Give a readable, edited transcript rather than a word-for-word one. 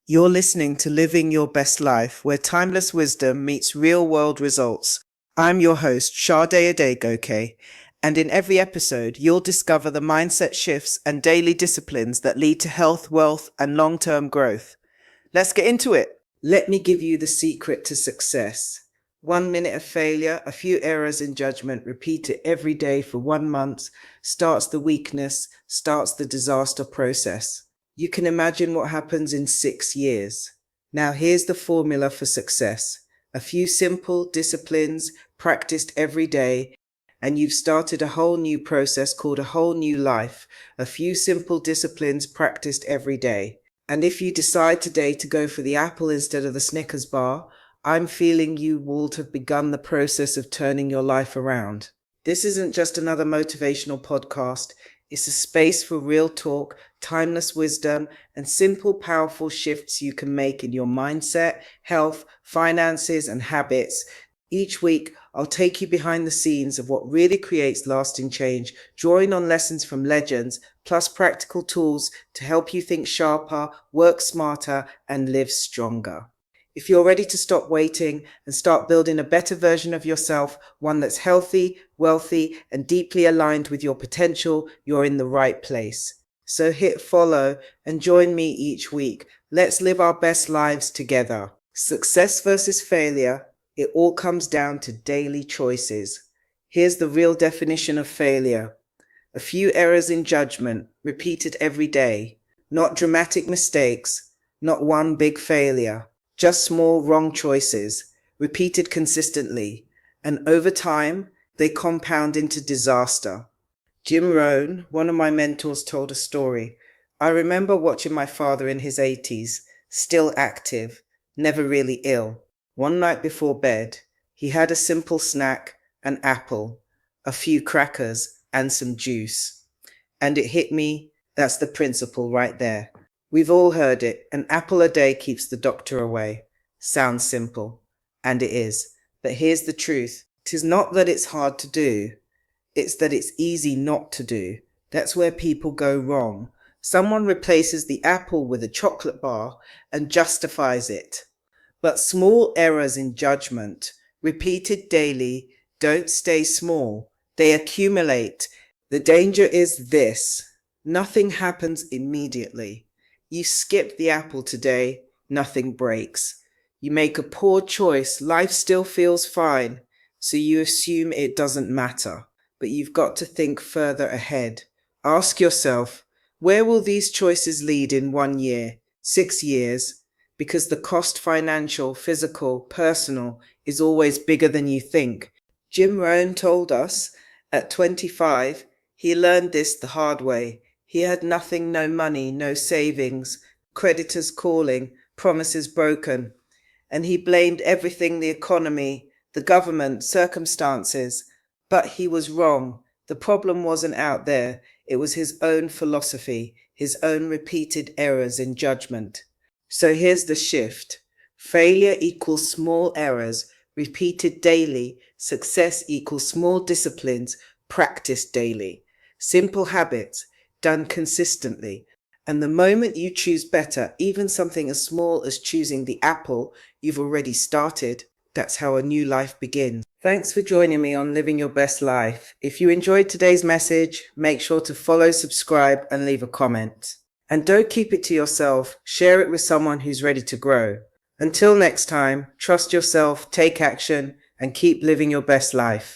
You're listening to Living Your Best Life, where timeless wisdom meets real-world results. I'm your host, Sade Adegoke, and in every episode, you'll discover the mindset shifts and daily disciplines that lead to health, wealth, and long-term growth. Let's get into it. Let me give you the secret to success. 1 minute of failure, a few errors in judgment, repeat it every day for 1 month, starts the weakness, starts the disaster process. You can imagine what happens in 6 years. Now here's the formula for success. A few simple disciplines practiced every day, and you've started a whole new process called a whole new life. A few simple disciplines practiced every day. And if you decide today to go for the apple instead of the Snickers bar, I'm feeling you will have begun the process of turning your life around. This isn't just another motivational podcast. It's a space for real talk, timeless wisdom, and simple, powerful shifts you can make in your mindset, health, finances, and habits. Each week, I'll take you behind the scenes of what really creates lasting change, drawing on lessons from legends, plus practical tools to help you think sharper, work smarter, and live stronger. If you're ready to stop waiting and start building a better version of yourself, one that's healthy, wealthy, and deeply aligned with your potential, you're in the right place. So hit follow and join me each week. Let's live our best lives together. Success versus failure, it all comes down to daily choices. Here's the real definition of failure. A few errors in judgment, repeated every day. Not dramatic mistakes, not one big failure. Just small wrong choices, repeated consistently, and over time, they compound into disaster. Jim Rohn, one of my mentors, told a story. I remember watching my father in his 80s, still active, never really ill. One night before bed, he had a simple snack, an apple, a few crackers, and some juice. And it hit me, that's the principle right there. We've all heard it, an apple a day keeps the doctor away. Sounds simple, and it is. But here's the truth. 'Tis not that it's hard to do, it's that it's easy not to do. That's where people go wrong. Someone replaces the apple with a chocolate bar and justifies it. But small errors in judgment, repeated daily, don't stay small. They accumulate. The danger is this. Nothing happens immediately. You skip the apple today, nothing breaks. You make a poor choice, life still feels fine, so you assume it doesn't matter. But you've got to think further ahead. Ask yourself, where will these choices lead in 1 year, 6 years? Because the cost, financial, physical, personal, is always bigger than you think. Jim Rohn told us at 25, he learned this the hard way. He had nothing, no money, no savings, creditors calling, promises broken. And he blamed everything, the economy, the government, circumstances. But he was wrong. The problem wasn't out there. It was his own philosophy, his own repeated errors in judgment. So here's the shift. Failure equals small errors, repeated daily. Success equals small disciplines, practiced daily. Simple habits, done consistently. And the moment you choose better, even something as small as choosing the apple, you've already started. That's how a new life begins. Thanks for joining me on Living Your Best Life. If you enjoyed today's message, make sure to follow, subscribe, and leave a comment. And don't keep it to yourself. Share it with someone who's ready to grow. Until next time, trust yourself, take action, and keep living your best life.